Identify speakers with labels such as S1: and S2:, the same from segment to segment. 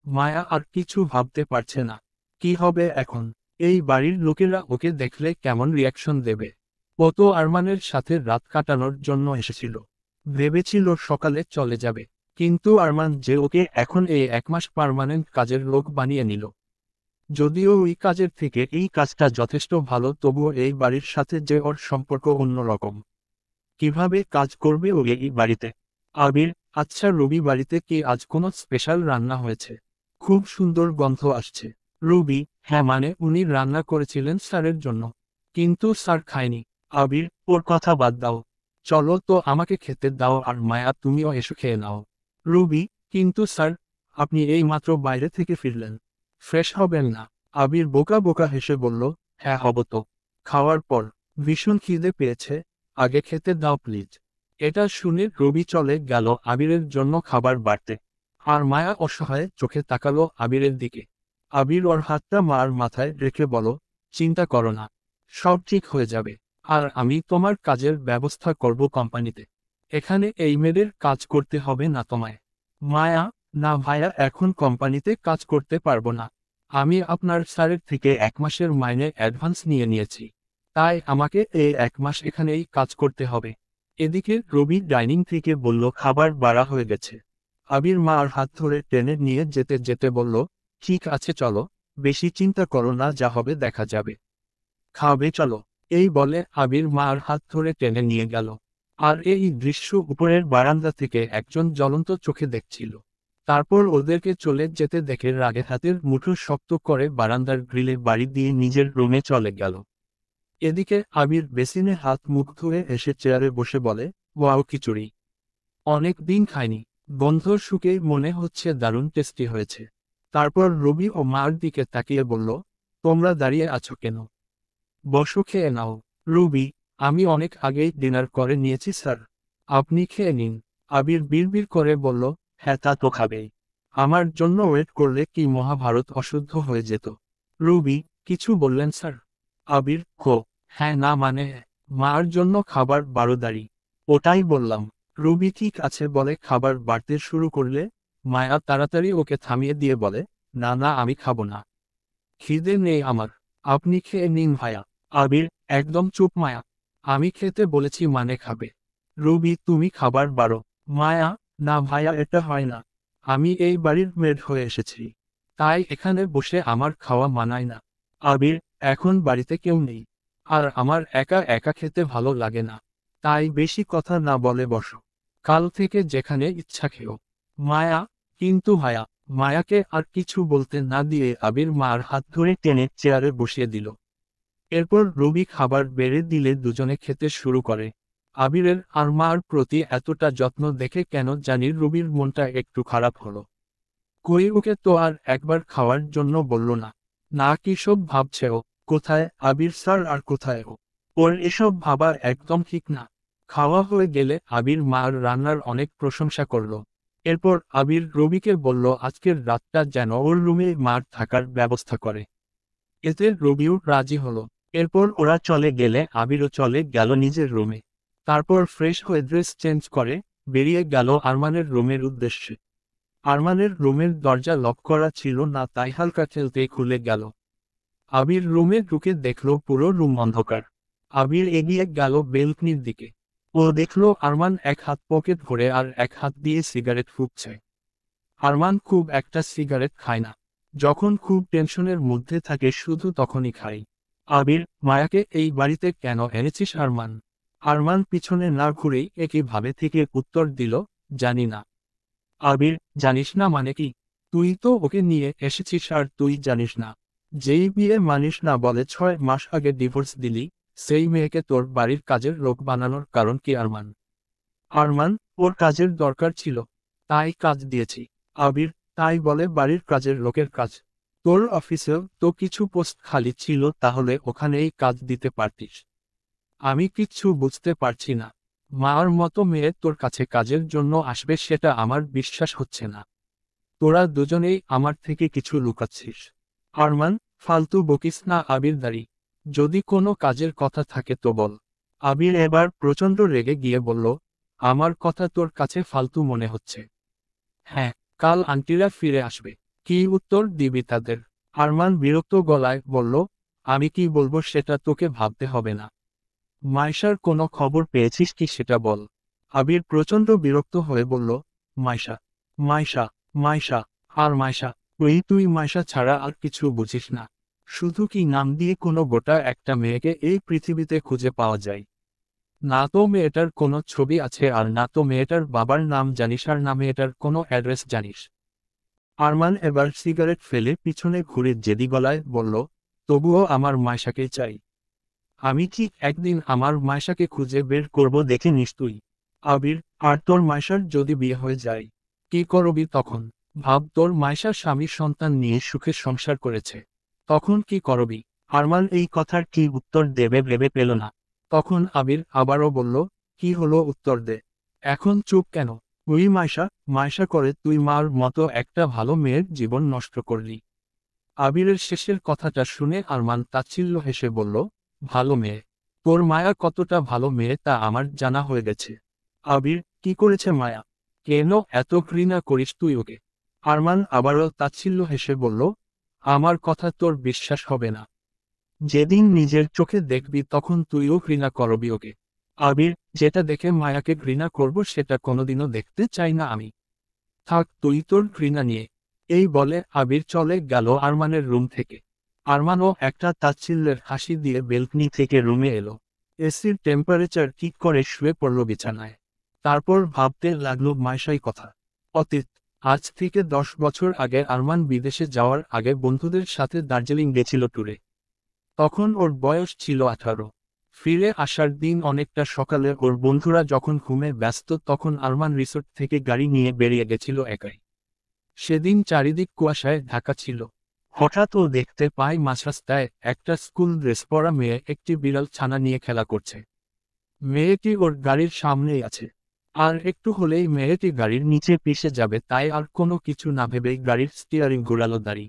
S1: মায়া আর কিছু ভাবতে পারছে না। কি হবে এখন? এই বাড়ির লোকেরা ওকে দেখলে কেমন রিয়াকশন দেবে? ও তো আরমানের সাথে রাত কাটানোর জন্য এসেছিল। ভেবেছিল সকালে চলে যাবে। কিন্তু আরমান যে ওকে এখন এই 1 মাস পার্মানেন্ট কাজের লোক বানিয়ে নিল। যদিও ওই কাজের থেকে এই কাজটা যথেষ্ট ভালো, তবুও এই বাড়ির সাথে যে ওর সম্পর্ক অন্যরকম। কিভাবে কাজ করবে ও এই বাড়িতে? আবির, আচ্ছা রবি, বাড়িতে কি আজ কোনো স্পেশাল রান্না হয়েছে? খুব সুন্দর গন্ধ আসছে। রবি, হ্যাঁ, মানে উনি রান্না করেছিলেন স্যারের জন্য। কিন্তু স্যার খায়নি। আবির, ওর কথা বাদ দাও। চলো তো, আমাকে খেতে দাও, আর মায়া তুমিও এসো, খেয়ে নাও। রবি, কিন্তু স্যার, আপনি এই মাত্র বাইরে থেকে ফিরলেন। ফ্রেশ হবেন না? আবির বোকা বোকা হেসে বলল, হ্যাঁ হব তো। খাওয়ার পর। ভীষণ খিদে পেয়েছে, আগে খেতে দাও প্লিজ। এটা শুনে রবি চলে গেল আবিরের জন্য খাবার বাড়তে। আর মায়া অসহায় চোখে তাকালো আবিরের দিকে। আবির ওর হাতটা মার মাথায় রেখে বলো, চিন্তা করো না, সব ঠিক হয়ে যাবে। আর আমি তোমার কাজের ব্যবস্থা করব কোম্পানিতে। এখানে এই মেয়েদের কাজ করতে হবে না তোমায়। মায়া, না ভাইয়া, এখন কোম্পানিতে কাজ করতে পারবো না। আমি আপনার স্যারের থেকে 1 মাসের মাইনে অ্যাডভান্স নিয়ে নিয়েছি। তাই আমাকে এই 1 মাস এখানেই কাজ করতে হবে। এদিকে রবি ডাইনিং থেকে বলল, খাবার বাড়া হয়ে গেছে। আবির মার হাত ধরে টেনে নিয়ে যেতে যেতে বলল, ঠিক আছে চলো, বেশি চিন্তা করো না, যা হবে দেখা যাবে। খাবে চলো। এই বলে আবির মার হাত ধরে টেনে নিয়ে গেল। আর এই দৃশ্য উপরের বারান্দা থেকে একজন জ্বলন্ত চোখে দেখছিল। তারপর ওদেরকে চলে যেতে দেখে রাগে হাতের মুঠো শক্ত করে বারান্দার গ্রিলে বাড়ি দিয়ে নিজের রুমে চলে গেল। এদিকে আবির বেসিনে হাত মুখ ধুয়ে এসে চেয়ারে বসে বলে, ওয়াও, খিচুড়ি অনেক দিন খাইনি। গন্ধ শুকে মনে হচ্ছে দারুণ টেস্টি হয়েছে। তারপর রবি ও মার দিকে তাকিয়ে বলল, তোমরা দাঁড়িয়ে আছো কেন? বসো, খেয়ে নাও। রবি, আমি অনেক আগেই ডিনার করে নিয়েছি স্যার। আপনি খেয়ে নিন। আবির বিড়বিড় করে বলল, হ্যাঁ তা তো খাবেই। আমার জন্য ওয়েট করলে কি মহাভারত অশুদ্ধ হয়ে যেত? রবি, কিছু বললেন স্যার? আবির, হ্যাঁ না মানে, মার জন্য খাবার বারোদারি। ওটাই বললাম। রবি ঠিক আছে বলে খাবার বাড়তে শুরু করলে মায়া তাড়াতাড়ি ওকে থামিয়ে দিয়ে বলে, না না, আমি খাবো না। খিদে নেই আমার। আপনি খেয়ে নিন ভাইয়া। আবির, একদম চুপ মায়া। আমি খেতে বলেছি মানে খাবে। রবি, তুমি খাবার বাড়ো। মায়া, না ভাইয়া, এটা হয় না। আমি এই বাড়ির মেড হয়ে এসেছি। তাই এখানে বসে আমার খাওয়া মানায় না। আবির, এখন বাড়িতে কেউ নেই। আর আমার একা একা খেতে ভালো লাগে না। তাই বেশি কথা না বলে বসো। কাল থেকে যেখানে ইচ্ছা খেও। মায়া, কিন্তু ভাইয়া। মায়াকে আর কিছু বলতে না দিয়ে আবির মার হাত ধরে টেনে চেয়ারে বসিয়ে দিল। এরপর রবি খাবার বেড়ে দিলে দুজনে খেতে শুরু করে। আবিরের আর মার প্রতি এতটা যত্ন দেখে কেন জানি রবির মনটা একটু খারাপ হলো। কই, ওকে তো আর একবার খাওয়ার জন্য বলল না। না কি সব ভাবছে ও? কোথায় আবির স্যার আর কোথায় ও? ওর এসব ভাবা একদম ঠিক না। খাওয়া হয়ে গেলে আবির মার রান্নার অনেক প্রশংসা করল। এরপর আবির রবিকে বলল আজকের রাতটা যেন ওর রুমে মার থাকার ব্যবস্থা করে। এতে রবিও রাজি হলো। এরপর ওরা চলে গেলে আবিরও চলে গেল নিজের রুমে। তারপর ফ্রেশ হয়ে ড্রেস চেঞ্জ করে বেরিয়ে গেল আরমানের রুমের উদ্দেশ্যে। আরমানের রুমের দরজা লক করা ছিল না, তাই হালকা ঠেলতেই খুলে গেল। আবির রুমে ঢুকে দেখল পুরো রুম অন্ধকার। আবির এগিয়ে গেল বেলকনির দিকে। ও দেখল আরমান এক হাত পকেট ভরে আর এক হাত দিয়ে সিগারেট ফুঁকছে। আরমান খুব একটা সিগারেট খায় না। যখন খুব টেনশনের মধ্যে থাকে শুধু তখনই খায়। আবির, মায়াকে এই বাড়িতে কেন এনেছিস আরমান? আরমান পিছনে না ঘুরেই একইভাবে থেকে উত্তর দিল, জানি না। আবির, জানিস না মানে কি? তুই তো ওকে নিয়ে এসেছিস আর তুই জানিস না? যেই বিয়ে মানিস না বলে 6 মাস আগে ডিভোর্স দিলি, সেই মেয়েকে তোর বাড়ির কাজের লোক বানানোর কারণ কি আরমান? আরমান, ওর কাজের দরকার ছিল, তাই কাজ দিয়েছি। আবির, তাই বলে বাড়ির কাজের লোকের কাজ? তোর অফিসেও তো কিছু পোস্ট খালি ছিল, তাহলে ওখানেই কাজ দিতে পারতিস। আমি কিচ্ছু বুঝতে পারছি না। মার মতো মেয়ে তোর কাছে কাজের জন্য আসবে সেটা আমার বিশ্বাস হচ্ছে না। তোরা দুজনেই আমার থেকে কিছু লুকাচ্ছিস। আরমান, ফালতু বকিস না আবির দাঁড়ি। যদি কোনো কাজের কথা থাকে তো বল। আবির এবার প্রচণ্ড রেগে গিয়ে বলল, আমার কথা তোর কাছে ফালতু মনে হচ্ছে? হ্যাঁ, কাল আন্টিরা ফিরে আসবে। কি উত্তর দিবি তাদের? আরমান বিরক্ত গলায় বলল, আমি কি বলবো সেটা তোকে ভাবতে হবে না। মাইশার কোনো খবর পেয়েছিস কি সেটা বল। আবির প্রচণ্ড বিরক্ত হয়ে বলল, মাইশা, মাইশা, মাইশা, আর মাইশা, তুই মাইশা ছাড়া আর কিছু বুঝিস না। শুধু কি নাম দিয়ে কোনো গোটা একটা মেয়েকে এই পৃথিবীতে খুঁজে পাওয়া যায়? না তো মেয়েটার কোনো ছবি আছে, আর না তো মেয়েটার বাবার নাম জানিস, আর না মেয়েটার কোনো অ্যাড্রেস জানিস। আরমান এবার সিগারেট ফেলে পিছনে ঘুরে জেদি গলায় বলল, তবুও আমার মাইশাকে চাই। আমি ঠিক একদিন আমার মাইশাকে খুঁজে বের করব, দেখে নিস তুই। আবির, আর তোর মাইশার যদি বিয়ে হয়ে যায়, কি করবি তখন? ভাব, তোর মাইশার স্বামী সন্তান নিয়ে সুখে সংসার করেছে, তখন কি করবি? আরমান এই কথার কি উত্তর দেবে ভেবে পেল না। তখন আবির আবারও বলল, কি হলো, উত্তর দে। এখন চুপ কেন? ওই মাইশা, মাইশা করে তুই মার মতো একটা ভালো মেয়ের জীবন নষ্ট করলি। আবিরের শেষের কথাটা শুনে আরমান তাচ্ছিল্য হেসে বলল, ভালো মেয়ে? তোর মায়া কতটা ভালো মেয়ে তা আমার জানা হয়ে গেছে। আবির, কি করেছে মায়া? কেন এত ঘৃণা করিস তুই ওকে? আরমান আবারও তাচ্ছিল্য হেসে বলল, আমার কথা তোর বিশ্বাস হবে না। যেদিন নিজের চোখে দেখবি তখন তুইও ঘৃণা করবি ওকে। আবির, যেটা দেখে মায়াকে ঘৃণা করব সেটা কোনোদিনও দেখতে চাই না আমি। থাক তুই তোর ঘৃণা নিয়ে। এই বলে আবির চলে গেল আরমানের রুম থেকে। আরমানও একটা তাচ্ছিল্যের হাসি দিয়ে বেলকনি থেকে রুমে এলো। এসির টেম্পারেচার ঠিক করে শুয়ে পড়ল বিছানায়। তারপর ভাবতে লাগলো মাইশাই কথা। অতীত। আজ থেকে 10 বছর আগে আরমান বিদেশে যাওয়ার আগে বন্ধুদের সাথে দার্জিলিং গেছিল ট্যুরে। তখন ওর বয়স ছিল 18। ফিরে আসার দিন অনেকটা সকালে ওর বন্ধুরা যখন ঘুমে ব্যস্ত তখন আরমান রিসোর্ট থেকে গাড়ি নিয়ে বেরিয়ে গেছিল একাই। সেদিন চারিদিক কুয়াশায় ঢাকা ছিল। হঠাৎ ও দেখতে পায় মাঝরাস্তায় একটা স্কুল ড্রেস পরা মেয়ে একটি বিড়াল ছানা নিয়ে খেলা করছে। মেয়েটি ওর গাড়ির সামনেই আছে। আর একটু হলেই মেয়েটি গাড়ির নিচে পিষে যাবে, তাই আর কোনো কিছু না ভেবেই গাড়ির স্টিয়ারিং ঘোরালো দাঁড়ি।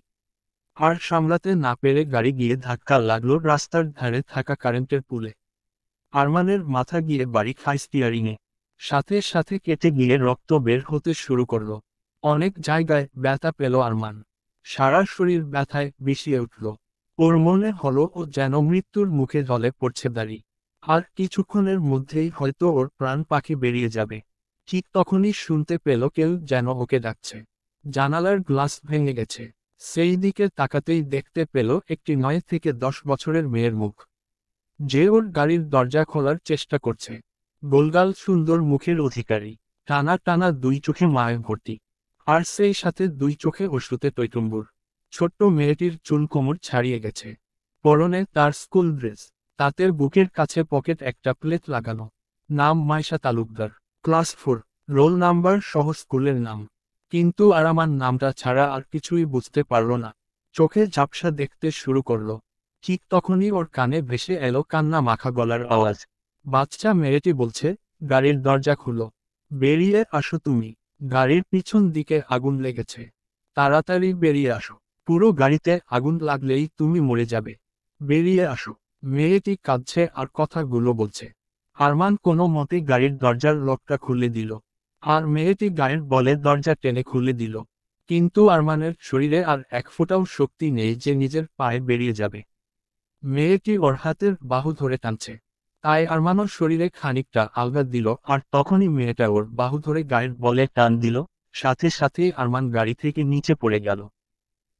S1: আর সামলাতে না পেরে গাড়ি গিয়ে ধাক্কা লাগলো রাস্তার ধারে থাকা কারেন্টের পুলে। আরমানের মাথা গিয়ে বাড়ি খায় স্টিয়ারিংয়ে। সাথে সাথে কেটে গিয়ে রক্ত বের হতে শুরু করলো। অনেক জায়গায় ব্যথা পেল আরমান। সারা শরীর ব্যথায় বিষিয়ে উঠল। ওর মনে হলো ও যেন মৃত্যুর মুখে ঢলে পড়ছে দাঁড়ি। আর কিছুক্ষণের মধ্যেই হয়তো ওর প্রাণ পাখি বেরিয়ে যাবে। ঠিক তখনই শুনতে পেল কেউ যেন ওকে ডাকছে। জানালার গ্লাস ভেঙে গেছে। সেই দিকে তাকাতেই দেখতে পেল একটি 9 থেকে 10 বছরের মেয়ের মুখ, যে ওর গাড়ির দরজা খোলার চেষ্টা করছে। গোলগাল সুন্দর মুখের অধিকারী, টানা টানা দুই চোখে মায় ভর্তি, আর সেই সাথে দুই চোখে অশ্রুতে টইটুম্বুর। ছোট্ট মেয়েটির চুল কোমর ছাড়িয়ে গেছে। পরনে তার স্কুল ড্রেস, তাতে বুকের কাছে পকেট একটা প্লেট লাগানো। নাম Maisha Talukdar, class 4, roll number সহ স্কুলের নাম। কিন্তু আরামান নামটা ছাড়া আর কিছুই বুঝতে পারল না। চোখে ঝাপসা দেখতে শুরু করলো। ঠিক তখনই ওর কানে ভেসে এলো কান্না মাখা গলার আওয়াজ। বাচ্চা মেয়েটি বলছে, গাড়ির দরজা খুলো, বেরিয়ে আসো তুমি, গাড়ির পিছন দিকে আগুন লেগেছে, তাড়াতাড়ি বেরিয়ে আসো, পুরো গাড়িতে আগুন লাগলেই তুমি মরে যাবে, বেরিয়ে আসো। মেয়েটি কাঁদছে আর কথাগুলো বলছে। আরমান কোনো মতে গাড়ির দরজার লকটা খুলে দিল। আর মেয়েটি গায়ের বলে দরজা টেনে খুলে দিল। কিন্তু আরমানের শরীরে আর এক ফোঁটাও শক্তি নেই যে নিজের পায়ে বেরিয়ে যাবে। মেয়েটি ওর হাতের বাহু ধরে টানছে। তাই আরমানোর শরীরে খানিকটা আলগা দিল, আর তখনই মেয়েটা ওর বাহু ধরে গায়ের বলে টান দিল। সাথে সাথেই আরমান গাড়ি থেকে নিচে পড়ে গেল।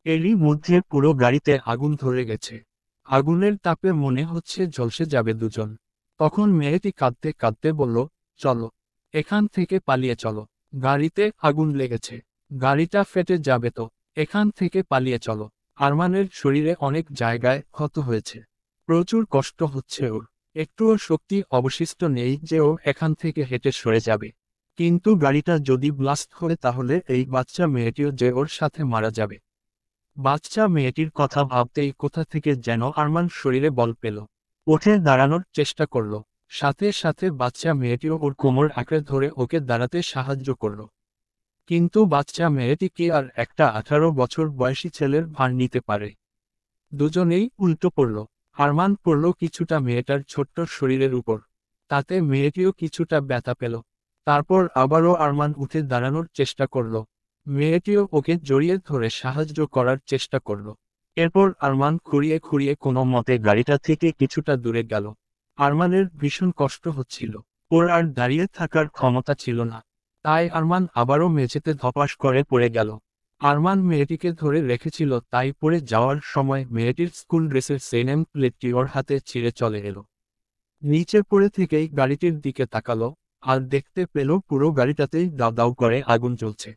S1: এরই মধ্যে পুরো গাড়িতে আগুন ধরে গেছে। আগুনের তাপে মনে হচ্ছে ঝলসে যাবে দুজন। তখন মেয়েটি কাঁদতে কাঁদতে বলল, চলো, এখান থেকে পালিয়ে চলো, গাড়িতে আগুন লেগেছে, গাড়িটা ফেটে যাবে তো, এখান থেকে পালিয়ে চলো। আরমানের শরীরে অনেক জায়গায় ক্ষত হয়েছে, প্রচুর কষ্ট হচ্ছে ওর, একটুও শক্তি অবশিষ্ট নেই যে ও এখান থেকে হেঁটে সরে যাবে। কিন্তু গাড়িটা যদি ব্লাস্ট হয় তাহলে এই বাচ্চা মেয়েটিও যে ওর সাথে মারা যাবে। বাচ্চা মেয়েটির কথা ভাবতেই কোথা থেকে যেন আরমান শরীরে বল পেল। উঠে দাঁড়ানোর চেষ্টা করল। সাথে সাথে বাচ্চা মেয়েটিও ওর কোমর আঁকড়ে ধরে ওকে দাঁড়াতে সাহায্য করল। কিন্তু বাচ্চা মেয়েটি কি আর একটা 18 বছর বয়সী ছেলের ভার নিতে পারে? দুজনেই উল্টো পড়ল। আরমান পড়ল কিছুটা মেয়েটার ছোট্ট শরীরের উপর। তাতে মেয়েটিও কিছুটা ব্যথা পেল। তারপর আবারও আরমান উঠে দাঁড়ানোর চেষ্টা করল। মেয়েটিও ওকে জড়িয়ে ধরে সাহায্য করার চেষ্টা করল। এরপর আরমান খুঁড়িয়ে খুঁড়িয়ে কোনো মতে গাড়িটা থেকে কিছুটা দূরে গেল। আরমানের ভীষণ কষ্ট হচ্ছিল। ওর আর দাঁড়িয়ে থাকার ক্ষমতা ছিল না। তাই আরমান আবারও মেঝেতে ধপাস করে পড়ে গেল। আরমান মেয়েটিকে ধরে রেখেছিল, তাই পড়ে যাওয়ার সময় মেয়েটির স্কুল ড্রেসের সেনেম প্লেটটি ওর হাতে ছিঁড়ে চলে এলো। নিচে পড়ে থেকেই গাড়িটির দিকে তাকালো, আর দেখতে পেল পুরো গাড়িটাতেই দাউ দাউ করে আগুন জ্বলছে।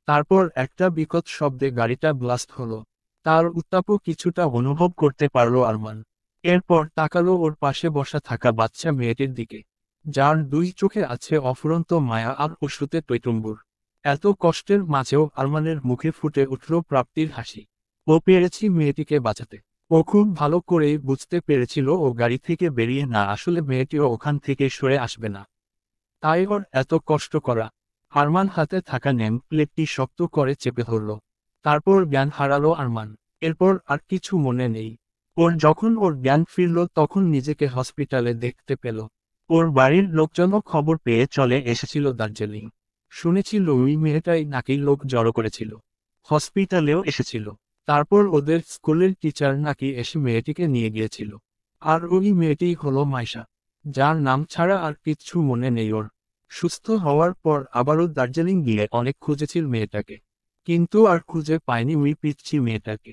S1: তারপর একটা বিকট শব্দে গাড়িটা ব্লাস্ট হলো। তার উত্তাপও কিছুটা অনুভব করতে পারল আরমান। এরপর তাকালো ওর পাশে বসা থাকা বাচ্চা মেয়েটির দিকে, যার দুই চোখে আছে অফুরন্ত মায়া আর অশ্রুতে টইটুম্বুর। এত কষ্টের মাঝেও আরমানের মুখে ফুটে উঠল প্রাপ্তির হাসি। ও পেরেছি মেয়েটিকে বাঁচাতে। ও খুব ভালো করেই বুঝতে পেরেছিল ও গাড়ি থেকে বেরিয়ে না আসলে মেয়েটিও ওখান থেকে সরে আসবে না। তাই ওর এত কষ্ট করা। আরমান হাতে থাকা নেম প্লেটটি শক্ত করে চেপে ধরল। তারপর জ্ঞান হারালো আরমান। এরপর আর কিছু মনে নেই। যখন ওর জ্ঞান ফিরল তখন নিজেকে হসপিটালে দেখতে পেল। ওর বাড়ির লোকজনও খবর পেয়ে চলে এসেছিল দার্জিলিং। শুনেছিল ওই মেয়েটাই নাকি লোক জড়ো করেছিল। হসপিটালেও এসেছিল। তারপর ওদের স্কুলের টিচার নাকি এসে মেয়েটিকে নিয়ে গিয়েছিল। আর ওই মেয়েটিই হলো মাইশা, যার নাম ছাড়া আর কিচ্ছু মনে নেই ওর। সুস্থ হওয়ার পর আবারও দার্জিলিং গিয়ে অনেক খুঁজেছিল মেয়েটাকে, কিন্তু আর খুঁজে পায়নি ওই পিচ্ছি মেয়েটাকে।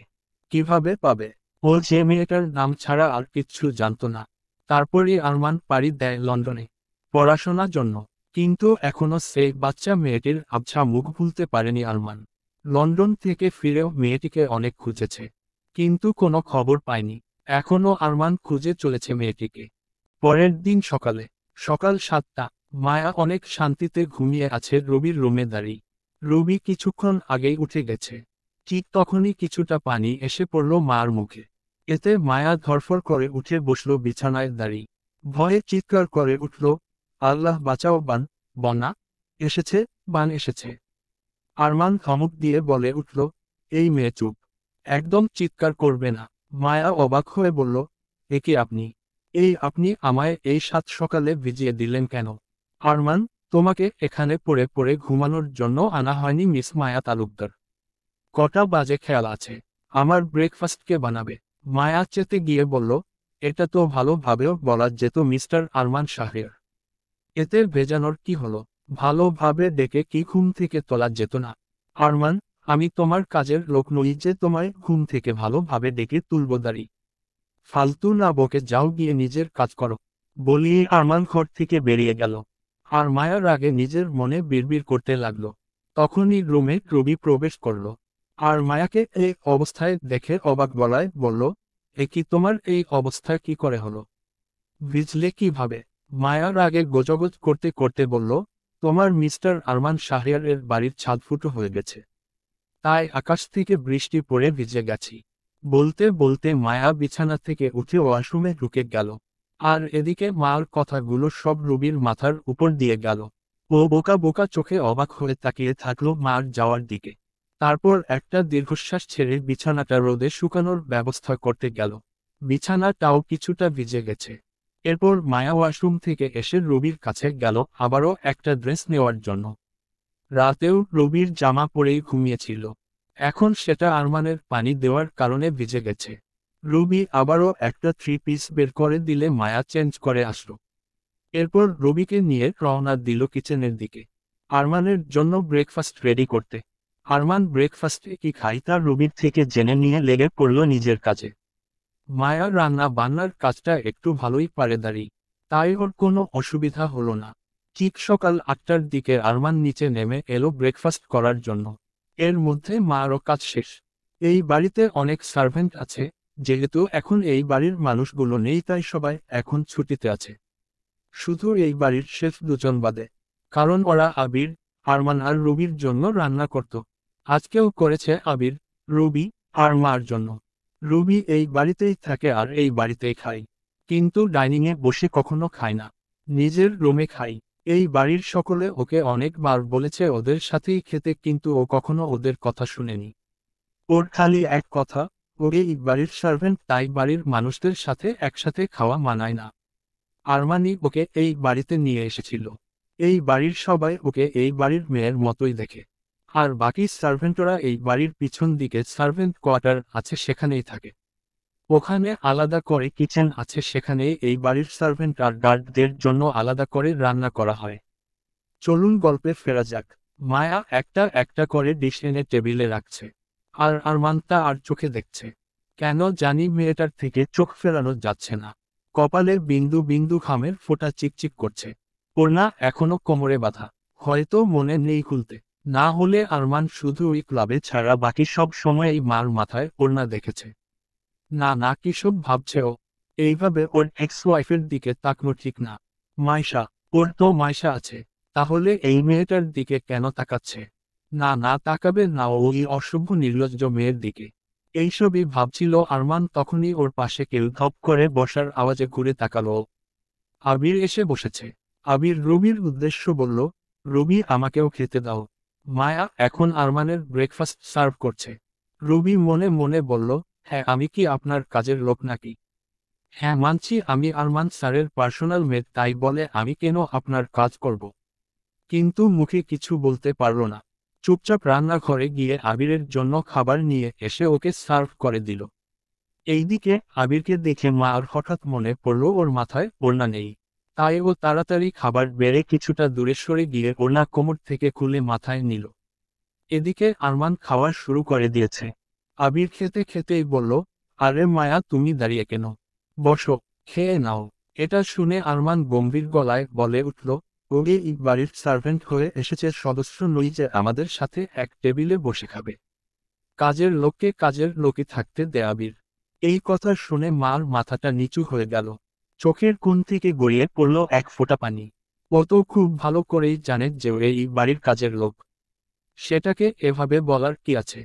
S1: কিভাবে পাবে? ও যে মেয়েটার নাম ছাড়া আর কিচ্ছু জানতো না। তারপরই আরমান পাড়ি দেয় লন্ডনে পড়াশোনার জন্য। কিন্তু এখনো সেই বাচ্চা মেয়েটির আবছা মুখ ভুলতে পারেনি আরমান। লন্ডন থেকে ফিরেও মেয়েটিকে অনেক খুঁজেছে, কিন্তু কোনো খবর পায়নি। এখনো আরমান খুঁজে চলেছে মেয়েটিকে। পরের দিন সকালে, সকাল 7টা, মায়া অনেক শান্তিতে ঘুমিয়ে আছে রবির রুমে দাঁড়িয়ে। রবি কিছুক্ষণ আগেই উঠে গেছে। ঠিক তখনই কিছুটা পানি এসে পড়ল মার মুখে। এতে মায়া ধরফর করে উঠে বসল বিছানায় দাঁড়িয়ে। ভয়ে চিৎকার করে উঠল, আল্লাহ বাঁচাও, বন্যা এসেছে, বান এসেছে। আরমান ধমক দিয়ে বলে উঠল, এই মেয়ে চুপ, একদম চিৎকার করবে না। মায়া অবাক হয়ে বলল, এ কি আপনি? আপনি আমায় এই সাত সকালে ভিজিয়ে দিলেন কেন? আরমান, তোমাকে এখানে পড়ে পড়ে ঘুমানোর জন্য আনা হয়নি মিস মায়া তালুকদার। কটা বাজে খেয়াল আছে? আমার ব্রেকফাস্ট কে বানাবে? মায়া চেতে গিয়ে বলল, এটা তো ভালোভাবেও বলা যেত মিস্টার আরমান শাহরিয়ার। এতে ভেজানোর কি হলো? ভালোভাবে ডেকে কি ঘুম থেকে তোলা যেত না? আরমান, আমি তোমার কাজের লোক নই যে তোমায় ঘুম থেকে ভালোভাবে ডেকে তুলব দাঁড়ি। ফালতু না বকে যাও, গিয়ে নিজের কাজ করো। বলিয়ে আরমান ঘর থেকে বেরিয়ে গেল। আর মায়ার আগে নিজের মনে বিড়বিড় করতে লাগলো। তখনই রুমে রবি প্রবেশ করলো। আর মায়াকে এই অবস্থায় দেখে অবাক গলায় বলল, এ কি, তোমার এই অবস্থা কি করে হলো? ভিজলে কিভাবে? মায়ার আগে গোজগোজ করতে করতে বলল, তোমার মিস্টার আরমান শাহরিয়ারের বাড়ির ছাদ ফুটো হয়ে গেছে, তাই আকাশ থেকে বৃষ্টি পড়ে ভিজে গেছি। বলতে বলতে মায়া বিছানা থেকে উঠে ওয়াশরুমে ঢুকে গেল। আর এদিকে মার কথাগুলো সব রবির মাথার উপর দিয়ে গেল। ও বোকা বোকা চোখে অবাক হয়ে তাকিয়ে থাকলো মার যাওয়ার দিকে। তারপর একটা দীর্ঘশ্বাস ছেড়ে বিছানাটা রোদে শুকানোর ব্যবস্থা করতে গেল। বিছানাটাও কিছুটা ভিজে গেছে। এরপর মায়া ওয়াশরুম থেকে এসে রবির কাছে গেল আবারও একটা ড্রেস নেওয়ার জন্য। রাতেও রবির জামা পরেই ঘুমিয়েছিল। এখন সেটা আরমানের পানি দেওয়ার কারণে ভিজে গেছে। রবি আবারও একটা 3 পিস বের করে দিলে মায়া চেঞ্জ করে আসলো। এরপর রবিকে নিয়ে রওনা দিল কিচেনের দিকে, আরমানের জন্য ব্রেকফাস্ট রেডি করতে। আরমান ব্রেকফাস্টে কি খাই তা রবির থেকে জেনে নিয়ে লেগে পড়ল নিজের কাজে। মায়া রান্না বান্নার কাজটা একটু ভালোই পারে দাঁড়িয়ে, তাই ওর কোনো অসুবিধা হলো না। ঠিক সকাল 8টার দিকে আরমান নিচে নেমে এলো ব্রেকফাস্ট করার জন্য। এর মধ্যে মারও কাজ শেষ। এই বাড়িতে অনেক সার্ভেন্ট আছে, যেহেতু এখন এই বাড়ির মানুষগুলো নেই তাই সবাই এখন ছুটিতে আছে। শুধু এই বাড়ির শেফ দুজন বাদে, কারণ ওরা আবির, আরমান আর রবির জন্য রান্না করত। আজকেও করেছে আবির, রবি আর মার জন্য। রবি এই বাড়িতেই থাকে আর এই বাড়িতেই খায়, কিন্তু ডাইনিংয়ে বসে কখনো খায় না, নিজের রুমে খায়। এই বাড়ির সকলে ওকে অনেকবার বলেছে ওদের সাথেই খেতে, কিন্তু ও কখনো ওদের কথা শুনেনি। ওর খালি এক কথা, ও এই বাড়ির সার্ভেন্ট, তাই বাড়ির মানুষদের সাথে একসাথে খাওয়া মানায় না। আরমানি ওকে এই বাড়িতে নিয়ে এসেছিল। এই বাড়ির সবাই ওকে এই বাড়ির মেয়ের মতোই দেখে। আর বাকি সার্ভেন্টরা এই বাড়ির পিছন দিকে সার্ভেন্ট কোয়ার্টার আছে সেখানেই থাকে। ওখানে আলাদা করে কিচেন আছে, সেখানে এই বাড়ির সার্ভেন্ট আর গার্ডদের জন্য আলাদা করে রান্না করা হয়। চলুন গল্পে ফেরা যাক। মায়া একটা একটা করে ডিশ এনে টেবিলে রাখছে। আর আরমান তা আর চোখে দেখছে। কেন জানি মেয়েটার থেকে চোখ ফেরানো যাচ্ছে না। কপালে বিন্দু বিন্দু ঘামের ফোঁটা চিকচিক করছে। ওড়না এখনো কোমরে বাঁধা, হয়তো মনে নেই খুলতে। না হলে আরমান শুধু ওই ক্লাবে ছাড়া বাকি সব সময় এই মার মাথায় ওড়না দেখেছে। না না, কিসব ভাবছে ও। এইভাবে ওর এক্স ওয়াইফের দিকে তাকানো ঠিক না। মাইশা, ওর তো মাইশা আছে। তাহলে এই মেয়েটার দিকে কেন তাকাচ্ছে? না না, তাকাবে না ওই অসভ্য নির্লজ্জ মেয়ের দিকে। এইসবই ভাবছিল আরমান, তখনই ওর পাশে কেউ ধপ করে বসার আওয়াজে ঘুরে তাকালো ও। আবির এসে বসেছে। আবির রবির উদ্দেশ্য বলল, রবি আমাকেও খেতে দাও। মায়া এখন আরমানের ব্রেকফাস্ট সার্ভ করছে। রবি মনে মনে বলল, হ্যাঁ আমি কি আপনার কাজের লোক নাকি? হ্যাঁ মানছি, আমি আরমান স্যারের পার্সোনাল মেট, তাই বলে আমি কেন আপনার কাজ করব? কিন্তু মুখে কিছু বলতে পারল না। চুপচাপ রান্নাঘরে গিয়ে আবিরের জন্য খাবার নিয়ে এসে ওকে সার্ভ করে দিল। এইদিকে আবিরকে দেখে মার হঠাৎ মনে পড়ল ওর মাথায় ওড়না নেই। তাই ও তাড়াতাড়ি খাবার বেড়ে কিছুটা দূরে সরে গিয়ে ওড়না কোমর থেকে খুলে মাথায় নিল। এদিকে আরমান খাওয়া শুরু করে দিয়েছে। আবির খেতে খেতেই বলল, আরে মায়া তুমি দাঁড়িয়ে কেন? বসো, খেয়ে নাও। এটা শুনে আরমান গম্ভীর গলায় বলে উঠল, ও এই বাড়ির সার্ভেন্ট হয়ে এসেছে, সদস্য নই যে আমাদের সাথে এক টেবিলে বসে খাবে। কাজের লোককে কাজের লোকই থাকতে দে আবির। এই কথা শুনে মার মাথাটা নিচু হয়ে গেল। চোখের কোণ থেকে গড়িয়ে পড়ল এক ফোঁটা পানি। ও তো খুব ভালো করেই জানে যে ও এই বাড়ির কাজের লোক। সেটাকে এভাবে বলার কি আছে?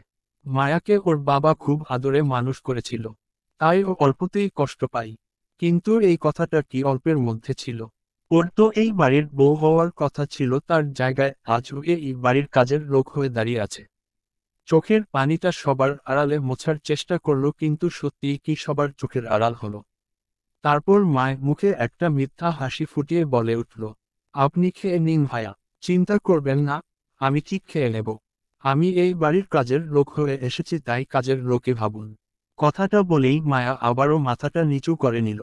S1: মায়াকে ওর বাবা খুব আদরে মানুষ করেছিল। তাই ও অল্পতেই কষ্ট পায়। কিন্তু এই কথাটা কি অল্পের মধ্যে ছিল? ওর তো এই বাড়ির বউ হওয়ার কথা ছিল, তার জায়গায় আজ ও এই বাড়ির কাজের লোক হয়ে দাঁড়িয়ে আছে। চোখের পানিটা সবার আড়ালে মোছার চেষ্টা করলো, কিন্তু সত্যিই কি সবার চোখের আড়াল হলো? তারপর মায় মুখে একটা মিথ্যা হাসি ফুটিয়ে বলে উঠল, আপনি খেয়ে নিন ভায়া, চিন্তা করবেন না, আমি ঠিক খেয়ে নেব। আমি এই বাড়ির কাজের লোক হয়ে এসেছি, তাই কাজের লোকে ভাবুন। কথাটা বলেই মায়া আবারও মাথাটা নিচু করে নিল।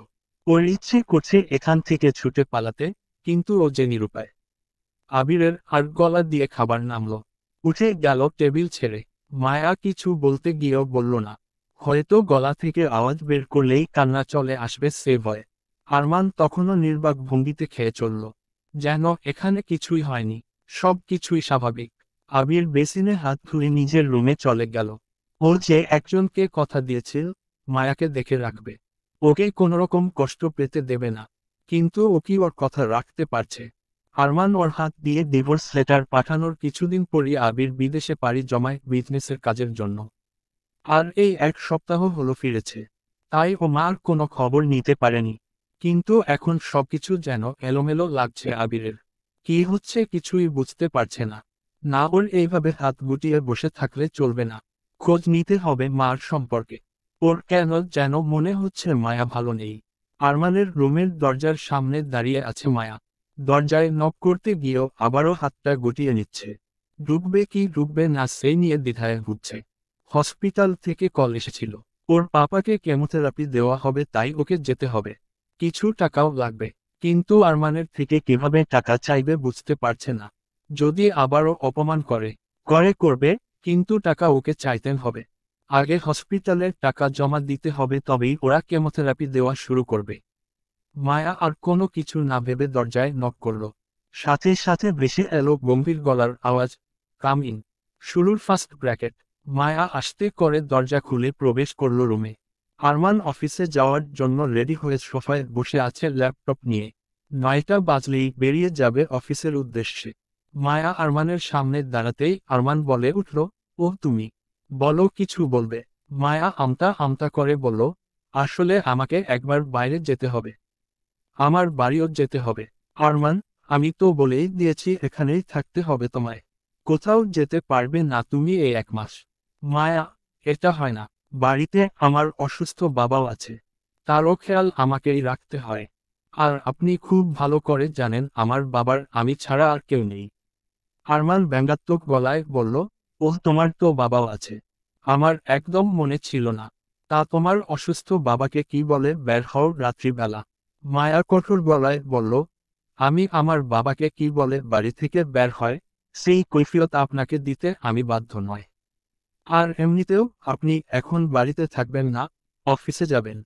S1: ওর ইচ্ছে করছে এখান থেকে ছুটে পালাতে, কিন্তু ও যে নিরুপায়। আবিরের আর গলা দিয়ে খাবার নামল। উঠে গেল টেবিল ছেড়ে। মায়া কিছু বলতে গিয়েও বলল না। হয়তো গলা থেকে আওয়াজ বের করলেই কান্না চলে আসবে সে ভয়ে। আরমান তখনও নির্বাক ভঙ্গিতে খেয়ে চলল, যেন এখানে কিছুই হয়নি, সব কিছুই স্বাভাবিক। আবির বেসিনে হাত ধুয়ে নিজের রুমে চলে গেল। ও যে একজনকে কথা দিয়েছিল মায়াকে দেখে রাখবে, ওকে কোনোরকম কষ্ট পেতে দেবে না। কিন্তু ও কি ওর কথা রাখতে পারছে? আরমান ওর হাত দিয়ে ডিভোর্স লেটার পাঠানোর কিছুদিন পরই আবির বিদেশে পাড়ি জমায় বিজনেসের কাজের জন্য। আর এই এক সপ্তাহ হলো ফিরেছে। তাই ও মার কোনো খবর নিতে পারেনি। কিন্তু এখন সবকিছু যেন এলোমেলো লাগছে আবিরের। কি হচ্ছে কিছুই বুঝতে পারছে না। না, ওর এইভাবে হাত গুটিয়ে বসে থাকলে চলবে না। খোঁজ নিতে হবে মার সম্পর্কে। ওর কেন যেন মনে হচ্ছে মায়া ভালো নেই। আরমানের রুমের দরজার সামনে দাঁড়িয়ে আছে মায়া। দরজায় নক করতে গিয়েও আবারও হাতটা গুটিয়ে নিচ্ছে। ঢুকবে কি ঢুকবে না সেই নিয়ে দ্বিধায় ভুগছে। হসপিটাল থেকে কল এসেছিল। ওর পাপাকে কেমোথেরাপি দেওয়া হবে, তাই ওকে যেতে হবে। কিছু টাকাও লাগবে। কিন্তু আরমানের থেকে কিভাবে টাকা চাইবে বুঝতে পারছে না। যদি আবারও অপমান করে করবে, কিন্তু টাকা ওকে চাইতেন হবে। আগে হসপিটালের টাকা জমা দিতে হবে, তবেই ওরা কেমোথেরাপি দেওয়া শুরু করবে। মায়া আর কোনো কিছু না ভেবে দরজায় নক করল। সাথে সাথে ভেসে এলো গম্ভীর গলার আওয়াজ, কাম ইন। শুরুর ফার্স্ট ব্র্যাকেট। মায়া আস্তে করে দরজা খুলে প্রবেশ করল রুমে। আরমান অফিসে যাওয়ার জন্য রেডি হয়ে সোফায় বসে আছে ল্যাপটপ নিয়ে। 9টা বাজলেই বেরিয়ে যাবে অফিসের উদ্দেশ্যে। মায়া আরমানের সামনে দাঁড়াতেই আরমান বলে উঠল, ও তুমি বলো, কিছু বলবে? মায়া আমতা আমতা করে বলল, আসলে আমাকে একবার বাইরে যেতে হবে। আমার বাড়িও যেতে হবে। আরমান, আমি তো বলেই দিয়েছি এখানেই থাকতে হবে তোমায়। কোথাও যেতে পারবে না তুমি এই 1 মাস। মায়া, এটা হয় না। বাড়িতে আমার অসুস্থ বাবাও আছে। তারও খেয়াল আমাকেই রাখতে হয়। আর আপনি খুব ভালো করে জানেন আমার বাবার আমি ছাড়া আর কেউ নেই। আরমান ব্যঙ্গাত্মক গলায় বলল, ওহ, তোমার তো বাবাও আছে। আমার একদম মনে ছিল না। তা তোমার অসুস্থ বাবাকে কি বলে বের হও রাত্রিবেলা? মায়া কঠোর গলায় বলল, আমি আমার বাবাকে কি বলে বাড়ি থেকে বের হয়, সেই কৈফিয়ত আপনাকে দিতে আমি বাধ্য নয়। আর এমনিতেও আপনি এখন বাড়িতে থাকবেন না, অফিসে যাবেন।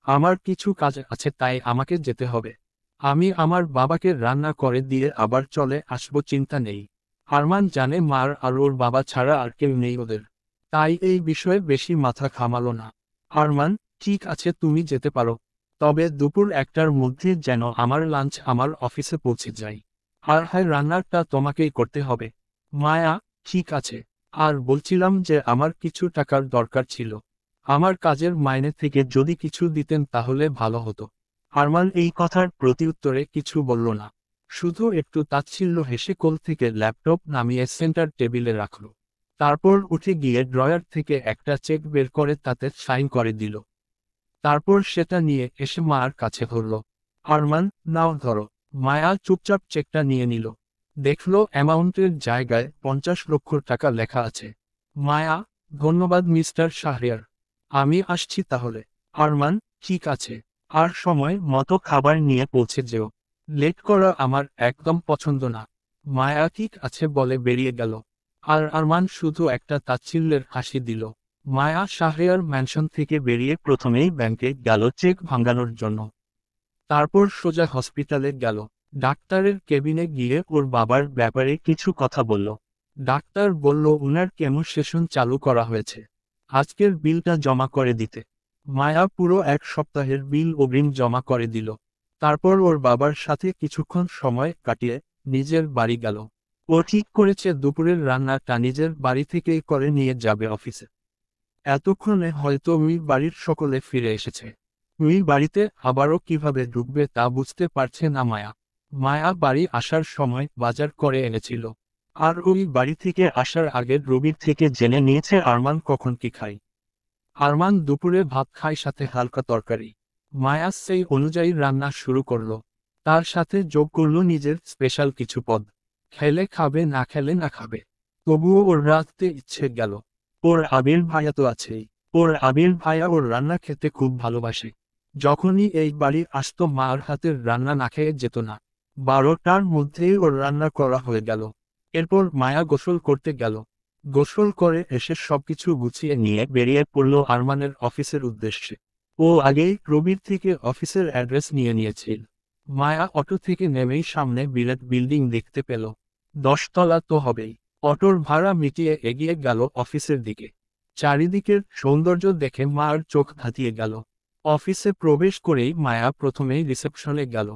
S1: আমার কিছু কাজ আছে, তাই আমাকে যেতে হবে। আমি আমার বাবাকে রান্না করে দিয়ে আবার চলে আসবো, চিন্তা নেই। আরমান জানে মার আর ওর বাবা ছাড়া আর কেউ নেই ওদের, তাই এই বিষয়ে বেশি মাথা ঘামালো না। আরমান, ঠিক আছে, তুমি যেতে পারো। তবে দুপুর 1টার মধ্যে যেন আমার লাঞ্চ আমার অফিসে পৌঁছে যায়। আর হ্যাঁ, রান্নাটা তোমাকেই করতে হবে। মায়া, ঠিক আছে। আর বলছিলাম যে আমার কিছু টাকার দরকার ছিল। আমার কাজের মাইনে থেকে যদি কিছু দিতেন তাহলে ভালো হতো। আরমান এই কথার প্রতিউত্তরে কিছু বলল না, শুধু একটু তাচ্ছিল্য হেসে কোল থেকে ল্যাপটপ নামিয়ে সেন্টার টেবিলে রাখল। তারপর উঠে গিয়ে ড্রয়ার থেকে একটা চেক বের করে তাতে সাইন করে দিল। তারপর সেটা নিয়ে এসে মার কাছে ধরল। আরমান, নাও ধরো। মায়া চুপচাপ চেকটা নিয়ে নিল। দেখলো অ্যামাউন্টের জায়গায় 50 লক্ষ টাকা লেখা আছে। মায়া, ধন্যবাদ মিস্টার শাহরিয়ার। আমি আসছি তাহলে। আরমান, ঠিক আছে। আর সময় মতো খাবার নিয়ে পৌঁছে যেও। লেট করা আমার একদম পছন্দ না। মায়া ঠিক আছে বলে বেরিয়ে গেল। আর আরমান শুধু একটা তাচ্ছিল্যের হাসি দিল। মায়া শাহরিয়ার ম্যানশন থেকে বেরিয়ে প্রথমেই ব্যাংকে গেল চেক ভাঙানোর জন্য। তারপর সোজা হসপিটালে গেল। ডাক্তারের কেবিনে গিয়ে ওর বাবার ব্যাপারে কিছু কথা বলল। ডাক্তার বলল উনার কেমো সেশন চালু করা হয়েছে, আজকের বিলটা জমা করে দিতে। মায়া পুরো 1 সপ্তাহের বিল অগ্রিম জমা করে দিল। তারপর ওর বাবার সাথে কিছুক্ষণ সময় কাটিয়ে নিজের বাড়ি গেল। ও ঠিক করেছে দুপুরের রান্নাটা নিজের বাড়ি থেকেই করে নিয়ে যাবে অফিসে। এতক্ষণে হয়তো বাড়ির সকলে ফিরে এসেছে। বাড়িতে আবারও কিভাবে ঢুকবে তা বুঝতে পারছে না মায়া। মায়া বাড়ি আসার সময় বাজার করে এনেছিল। আর বাড়ি থেকে আসার আগে রবির থেকে জেনে নিয়েছে আরমান কখন কি খায়। আরমান দুপুরে ভাত খায়, সাথে হালকা তরকারি। মায়া সেই অনুযায়ী রান্না শুরু করলো। তার সাথে যোগ করলো নিজের স্পেশাল কিছু পদ। খেলে খাবে, না খেলে না খাবে। তবুও ওর রাঁধতে ইচ্ছে গেল। ওর আবির ভাইয়া তো আছেই। ওর আবির ভাইয়া ওর রান্না খেতে খুব ভালোবাসে। যখনই এই বাড়ি আসতো মার হাতের রান্না না খেয়ে যেত না। 12টার মধ্যেই ওর রান্না করা হয়ে গেল। এরপর মায়া গোসল করতে গেল। গোসল করে এসে সবকিছু গুছিয়ে নিয়ে বেরিয়ে পড়ল আরমানের অফিসের উদ্দেশ্যে। ও আগেই রবির থেকে অফিসের অ্যাড্রেস নিয়ে নিয়েছিল। মায়া অটো থেকে নেমেই সামনে বিরাট বিল্ডিং দেখতে পেল। 10 তলা তো হবেই। অটোর ভাড়া মিটিয়ে এগিয়ে গেল অফিসের দিকে। চারিদিকের সৌন্দর্য দেখে মার চোখ ধাঁধিয়ে গেল। অফিসে প্রবেশ করেই মায়া প্রথমেই রিসেপশনে গেল।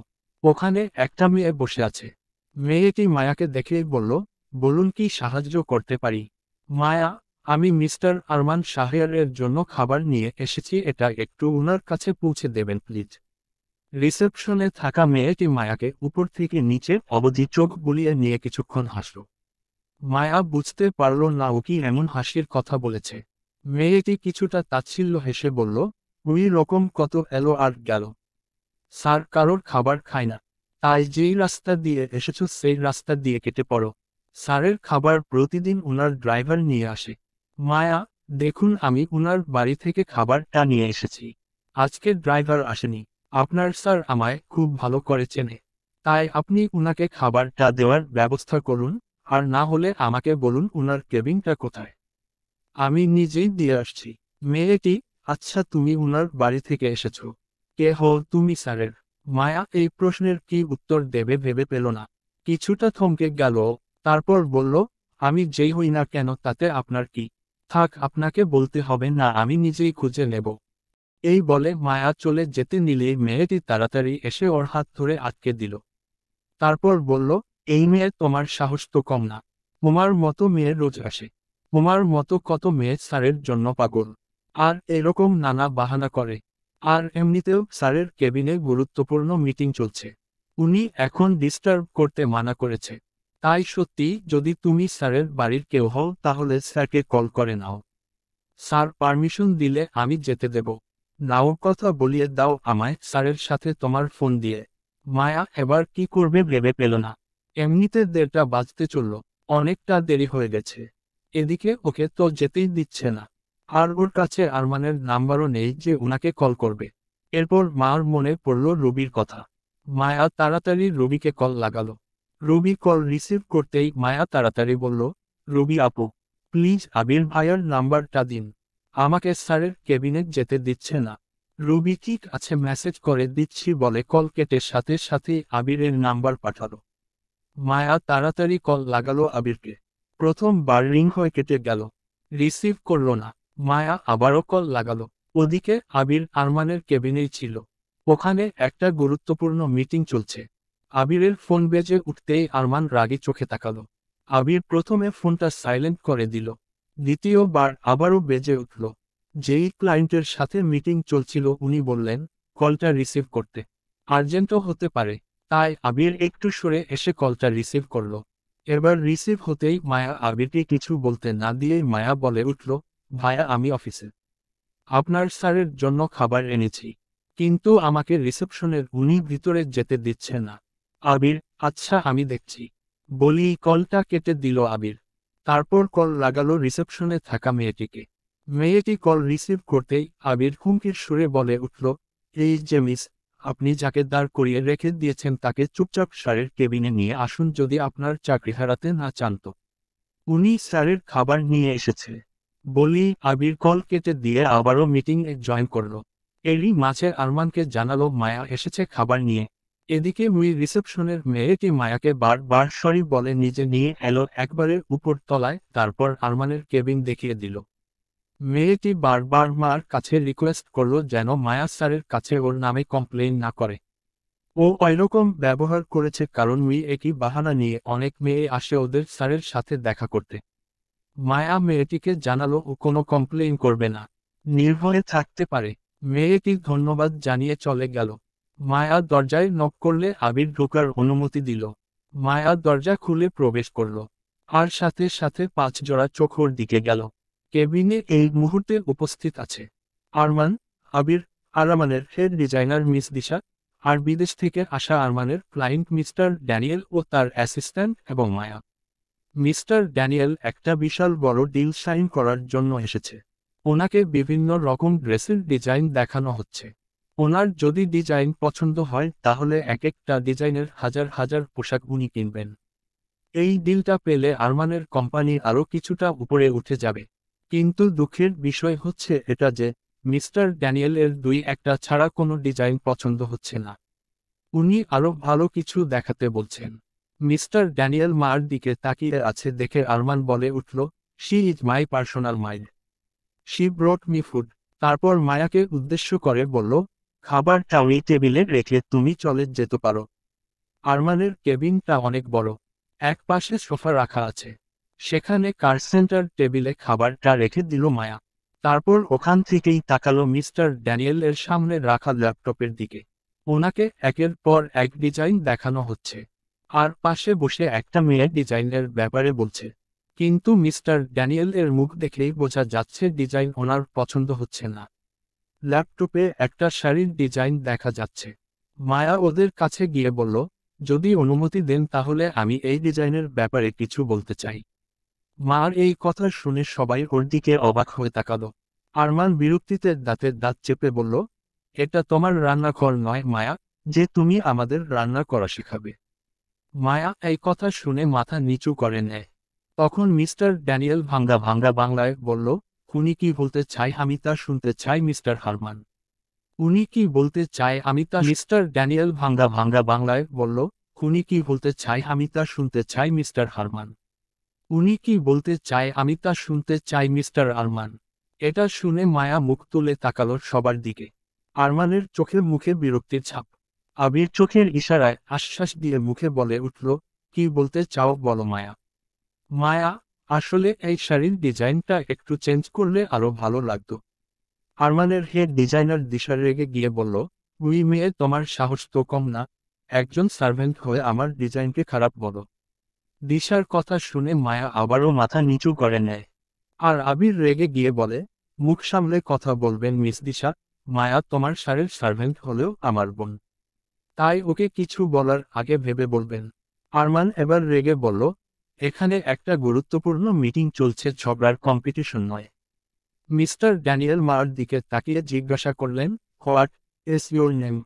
S1: ওখানে একটা মেয়ে বসে আছে। মেয়েটি মায়াকে দেখেই বলল, বলুন কি সাহায্য করতে পারি? মায়া, আমি মিস্টার আরমান শাহরিয়ারের জন্য খাবার নিয়ে এসেছি, এটা একটু উনার কাছে পৌঁছে দেবেন প্লিজ। রিসেপশনে থাকা মেয়েটি মায়াকে উপর থেকে নিচে অবধি চোখ বুলিয়ে নিয়ে কিছুক্ষণ হাসল। মায়া বুঝতে পারল না ও কি এমন হাসির কথা বলেছে। মেয়েটি কিছুটা তাচ্ছিল্য হেসে বলল, ওই রকম কত এলো আর গেল। স্যার কারোর খাবার খায় না, তাই যেই রাস্তা দিয়ে এসেছো সেই রাস্তা দিয়ে কেটে পড়ো। স্যারের খাবার প্রতিদিন উনার ড্রাইভার নিয়ে আসে। মায়া, দেখুন আমি উনার বাড়ি থেকে খাবারটা নিয়ে এসেছি। আজকে ড্রাইভার আসেনি। আপনার স্যার আমায় খুব ভালো করে চেনে, তাই আপনি উনাকে খাবারটা দেওয়ার ব্যবস্থা করুন। আর না হলে আমাকে বলুন উনার কেবিনটা কোথায়, আমি নিজেই দিয়ে আসছি। মেয়েটি, আচ্ছা তুমি উনার বাড়ি থেকে এসেছো, কে হো তুমি স্যারের? মায়া এই প্রশ্নের কি উত্তর দেবে ভেবে পেল না। কিছুটা থমকে গেল। তারপর বলল, আমি যেই হই না কেন তাতে আপনার কি? থাক, আপনাকে বলতে হবে না, আমি নিজেই খুঁজে নেব। এই বলে মায়া চলে যেতে নিলেই মেয়েটি তাড়াতাড়ি এসে ওর হাত ধরে আটকে দিল। তারপর বলল, এই মেয়ে তোমার সাহস তো কম না। তোমার মতো মেয়ে রোজ আসে। তোমার মতো কত মেয়ে স্যারের জন্য পাগল, আর এরকম নানা বাহানা করে। আর এমনিতেও স্যারের কেবিনে গুরুত্বপূর্ণ মিটিং চলছে, উনি এখন ডিস্টার্ব করতে মানা করেছে। তাই সত্যি যদি তুমি স্যারের বাড়ির কেউ হও তাহলে স্যারকে কল করে নাও। স্যার পারমিশন দিলে আমি যেতে দেব। নাও, কথা বলিয়ে দাও আমায় স্যারের সাথে তোমার ফোন দিয়ে। মায়া এবার কি করবে ভেবে পেল না। এমনিতে 1:30 বাজতে চলল। অনেকটা দেরি হয়ে গেছে। এদিকে ওকে তো যেতেই দিচ্ছে না। আর ওর কাছে আরমানের নাম্বারও নেই যে উনাকে কল করবে। এরপর মার মনে পড়ল রবির কথা। মায়া তাড়াতাড়ি রবিকে কল লাগালো। রবি কল রিসিভ করতেই মায়া তাড়াতাড়ি বলল, রবি আপু, প্লিজ আবির ভাইয়ার নাম্বারটা দিন। আমাকে স্যারের কেবিনেট যেতে দিচ্ছে না। রবি ঠিক আছে মেসেজ করে দিচ্ছি বলে কল কেটে সাথে সাথেই আবিরের নাম্বার পাঠালো। মায়া তাড়াতাড়ি কল লাগালো আবিরকে। প্রথমবার রিং হয়ে কেটে গেল। রিসিভ করলো না। মায়া আবারও কল লাগালো। ওদিকে আবির আরমানের কেবিনেই ছিল। ওখানে একটা গুরুত্বপূর্ণ মিটিং চলছে। আবিরের ফোন বেজে উঠতেই আরমান রাগী চোখে তাকালো। আবির প্রথমে ফোনটা সাইলেন্ট করে দিল। দ্বিতীয়বার আবারও বেজে উঠল। যেই ক্লায়েন্টের সাথে মিটিং চলছিল উনি বললেন, কলটা রিসিভ করতে। আর্জেন্টও হতে পারে। তাই আবির একটু সরে এসে কলটা রিসিভ করল। এবার রিসিভ হতেই মায়া আবিরকে কিছু বলতে না দিয়েই মায়া বলে উঠল, ভাইয়া আমি অফিসে আপনার স্যারের জন্য খাবার এনেছি, কিন্তু আমাকে রিসেপশনের উনি ভিতরে যেতে দিচ্ছে না। আবির, আচ্ছা আমি দেখছি বলি কলটা কেটে দিল আবির। তারপর কল লাগালো রিসেপশনে থাকা মেয়েটিকে। মেয়েটি কল রিসিভ করতেই আবির হুমকির সুরে বলে উঠল, এই যে মিস, আপনি যাকে দাঁড় করিয়ে রেখে দিয়েছেন তাকে চুপচাপ স্যারের কেবিনে নিয়ে আসুন যদি আপনার চাকরি হারাতে না চান তো। উনি স্যারের খাবার নিয়ে এসেছে বলি আবির কল কেটে দিয়ে আবারও মিটিংয়ে জয়েন করল। এরই মাঝে আরমানকে জানালো মায়া এসেছে খাবার নিয়ে। এদিকে রিসেপশনের মেয়েটি মায়াকে বারবার সরি বলে নিজে নিয়ে এলো একবারের উপর তলায়, তারপর আরমানের কেবিন দেখিয়ে দিল। মেয়েটি বারবার মার কাছে রিকোয়েস্ট করল যেন মায়া স্যারের কাছে ওর নামে কমপ্লেইন না করে। ও ওইরকম ব্যবহার করেছে কারণ একই বাহানা নিয়ে অনেক মেয়ে আসে ওদের স্যারের সাথে দেখা করতে। মায়া মেয়েটিকে জানালো ও কোনো কমপ্লেইন করবে না, নির্ভয়ে থাকতে পারে। মেয়েটি ধন্যবাদ জানিয়ে চলে গেল। মায়া দরজায় নক করলে আবির ঢোকার অনুমতি দিল। মায়া দরজা খুলে প্রবেশ করল। আর সাথে সাথে 5 জোড়া চোখ ওর দিকে গেল। কেবিনে এই মুহূর্তে উপস্থিত আছে আরমান, আবির, আরমানের হেড ডিজাইনার মিস দিশা, আর বিদেশ থেকে আসা আরমানের ক্লায়েন্ট মিস্টার ড্যানিয়েল ও তার অ্যাসিস্ট্যান্ট এবং মায়া। মিস্টার ড্যানিয়েল একটা বিশাল বড় ডিল সাইন করার জন্য এসেছে। ওনাকে বিভিন্ন রকম ড্রেসের ডিজাইন দেখানো হচ্ছে। ওনার যদি ডিজাইন পছন্দ হয় তাহলে এক একটা ডিজাইনের হাজার হাজার পোশাক উনি কিনবেন। এই ডিলটা পেলে আরমানের কোম্পানি আরও কিছুটা উপরে উঠে যাবে। কিন্তু দুঃখের বিষয় হচ্ছে এটা যে মিস্টার ড্যানিয়েলের 2-1টা ছাড়া কোনো ডিজাইন পছন্দ হচ্ছে না। উনি আরও ভালো কিছু দেখাতে বলছেন। মিস্টার ড্যানিয়েল মার দিকে তাকিয়ে আছে দেখে আরমান বলে উঠল, she is my personal মাইড। She ব্রট me food. তারপর মায়াকে উদ্দেশ্য করে বলল, খাবারটা ওই টেবিলে রেখে তুমি চলে যেতে পারো। আরমানের কেবিনটা অনেক বড়। এক পাশে সোফা রাখা আছে। সেখানে কার সেন্টার টেবিলে খাবারটা রেখে দিল মায়া। তারপর ওখান থেকেই তাকালো মিস্টার ড্যানিয়েলের সামনে রাখা ল্যাপটপের দিকে। ওনাকে একের পর এক ডিজাইন দেখানো হচ্ছে। আর পাশে বসে একটা মেয়ে ডিজাইনের ব্যাপারে বলছে। কিন্তু মিস্টার ড্যানিয়েল এর মুখ দেখেই বোঝা যাচ্ছে ডিজাইন ওনার পছন্দ হচ্ছে না। ল্যাপটপে একটা শাড়ির ডিজাইন দেখা যাচ্ছে। মায়া ওদের কাছে গিয়ে বলল, যদি অনুমতি দেন তাহলে আমি এই ডিজাইনের ব্যাপারে কিছু বলতে চাই। মার এই কথা শুনে সবাই ওর দিকে অবাক হয়ে তাকালো। আরমান বিরক্তিতে দাঁতের দাঁত চেপে বলল, এটা তোমার রান্নাঘর নয় মায়া, যে তুমি আমাদের রান্না করা শেখাবে। মায়া এই কথা শুনে মাথা নিচু করে নেয়। তখন মিস্টার ড্যানিয়েল ভাঙ্গা ভাঙ্গা বাংলায় বলল, উনি কি বলতে চাই আমি তা শুনতে চাই মিস্টার হারমান। উনি কি বলতে চায় আমি তা মিস্টার ড্যানিয়েল ভাঙ্গা ভাঙ্গা বাংলায় বলল, উনি কি বলতে চাই আমি তা শুনতে চাই মিস্টার হারমান। উনি কি বলতে চায় আমি তা শুনতে চাই মিস্টার আরমান। এটা শুনে মায়া মুখ তুলে তাকালো সবার দিকে। আরমানের চোখে মুখে বিরক্তির ছাপ। আবির চোখের ইশারায় আশ্বাস দিয়ে মুখে বলে উঠল, কি বলতে চাও বলো মায়া। মায়া, আসলে এই শাড়ির ডিজাইনটা একটু চেঞ্জ করলে আরো ভালো লাগতো। আরমানের হেড ডিজাইনার দিশা রেগে গিয়ে বলল, মেয়ে তোমার সাহস তো কম না, একজন সার্ভেন্ট হয়ে আমার ডিজাইনকে খারাপ বলো। দিশার কথা শুনে মায়া আবারও মাথা নিচু করে নেয়। আর আবির রেগে গিয়ে বলে, মুখ সামলে কথা বলবেন মিস দিশা, মায়া তোমার শাড়ির সার্ভেন্ট হলেও আমার বোন। তাই ওকে কিছু বলার আগে ভেবে বলবেন। আরমান এবার রেগে বলল, এখানে একটা গুরুত্বপূর্ণ মিটিং চলছে, ঝগড়ার কম্পিটিশন নয়। মিস্টার ড্যানিয়েল মার দিকে তাকিয়ে জিজ্ঞাসা করলেন, what is your name?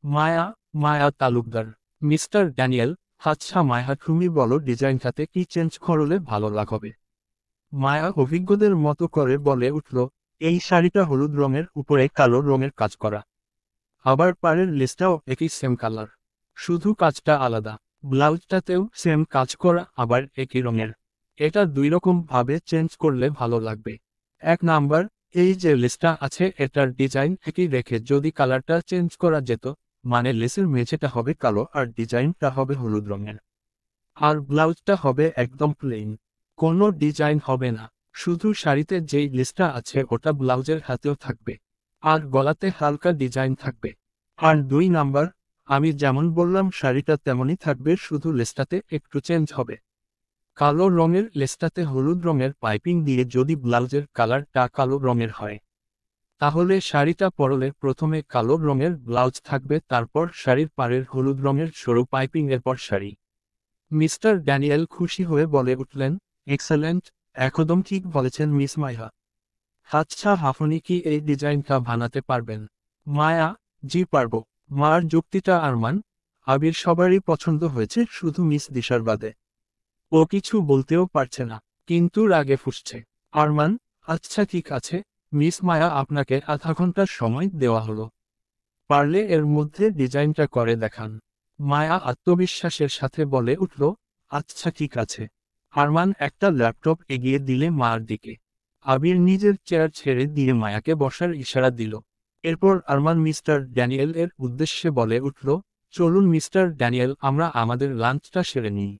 S1: Maya. Maya Talukdar. Mister Daniel, আচ্ছা মায়া, তুমি বলো ডিজাইনটাতে কি চেঞ্জ করলে ভালো লাগবে? মায়া অভিজ্ঞদের মতো করে বলে উঠল, এই শাড়িটা হলুদ রঙের উপরে কালো রঙের কাজ করা। আবার পাড়ের লেসটাও একই সেম কালার, শুধু কাজটা আলাদা। ব্লাউজটাতেও সেম কাজ করা, আবার একই রঙের। এটা দুই রকম ভাবে চেঞ্জ করলে ভালো লাগবে। এক নাম্বার, এই যে লেসটা আছে এটার ডিজাইন একই রেখে যদি কালারটা চেঞ্জ করা যেত, মানে লেসের মেঝেটা হবে কালো আর ডিজাইনটা হবে হলুদ রঙের। আর ব্লাউজটা হবে একদম প্লেন, কোনো ডিজাইন হবে না। শুধু শাড়িতে যেই লেসটা আছে ওটা ব্লাউজের হাতেও থাকবে, আর গলাতে হালকা ডিজাইন থাকবে। আর দুই নাম্বার, আমি যেমন বললাম শাড়িটা তেমনই থাকবে, শুধু লেসটাতে একটু চেঞ্জ হবে। কালো রঙের লেসটাতে হলুদ রঙের পাইপিং দিয়ে যদি ব্লাউজের কালারটা কালো রঙের হয়, তাহলে শাড়িটা পরলে প্রথমে কালো রঙের ব্লাউজ থাকবে, তারপর শাড়ির পাড়ের হলুদ রঙের সরু পাইপিং, এরপর শাড়ি। মিস্টার ড্যানিয়েল খুশি হয়ে বলে উঠলেন, এক্সেলেন্ট, একদম ঠিক বলেছেন মিস মায়া। আচ্ছা আপনি কি এই ডিজাইনটা বানাতে পারবেন? মায়া, জি পারবো। মার যুক্তিটা আরমান, আবির সবারই পছন্দ হয়েছে, শুধু মিস দিশার বাদে। ও কিছু বলতেও পারছে না, কিন্তু রাগে ফুঁসছে। আরমান, আচ্ছা ঠিক আছে মিস মায়া, আপনাকে আধা ঘন্টার সময় দেওয়া হলো। পারলে এর মধ্যে ডিজাইনটা করে দেখান। মায়া আত্মবিশ্বাসের সাথে বলে উঠল, আচ্ছা ঠিক আছে। আরমান একটা ল্যাপটপ এগিয়ে দিলে মার দিকে। আবির নিজের চেয়ার ছেড়ে দিয়ে মায়াকে বসার ইশারা দিল। এরপর আরমান মিস্টার ড্যানিয়েল এর উদ্দেশ্যে বলে উঠল, চলুন মিস্টার ড্যানিয়েল, আমরা আমাদের লাঞ্চটা সেরে নিই,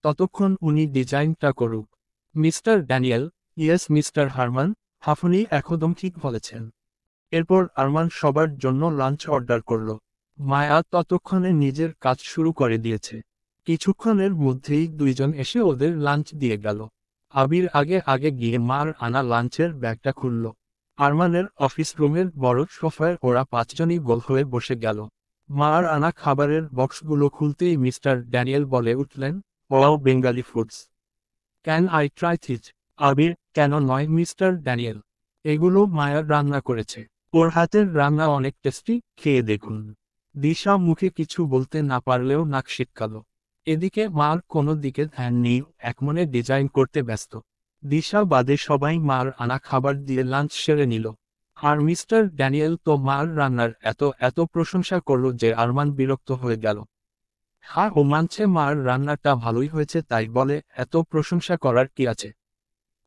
S1: ততক্ষণ উনি ডিজাইনটা করুক। Mister Daniel, yes mister Hermann, আপনি একদম ঠিক বলেছেন। এরপর আরমান সবার জন্য লাঞ্চ অর্ডার করল। মায়া ততক্ষণে নিজের কাজ শুরু করে দিয়েছে। কিছুক্ষণের মধ্যেই দুইজন এসে ওদের লাঞ্চ দিয়ে গেল। আবির আগে আগে গিয়ে মার আনা লাঞ্চের ব্যাগটা খুলল। আরমানের অফিস রুমের বড় সোফায় ওরা পাঁচজনই গোল হয়ে বসে গেল। মার আনা খাবারের বক্সগুলো খুলতেই মিস্টার ড্যানিয়েল বলে উঠলেন, wow Bengali foods, can I try it? Abir, কেন নয় মিস্টার ড্যানিয়েল, এগুলো মায়ার রান্না করেছে। ওর হাতের রান্না অনেক টেস্টি, খেয়ে দেখুন। দিশা মুখে কিছু বলতে না পারলেও নাক সিটকাল। এদিকে মার কোনো দিকে ধ্যান নেই, একমনে ডিজাইন করতে ব্যস্ত। দিশা বাদে সবাই মার আনা খাবার দিয়ে লাঞ্চ সেরে নিল। আর মিস্টার ড্যানিয়েল তো মার রান্নার এত এত প্রশংসা করল যে আরমান বিরক্ত হয়ে গেল। হ্যাঁ, ও মানছে মার রান্নাটা ভালোই হয়েছে, তাই বলে এত প্রশংসা করার কি আছে।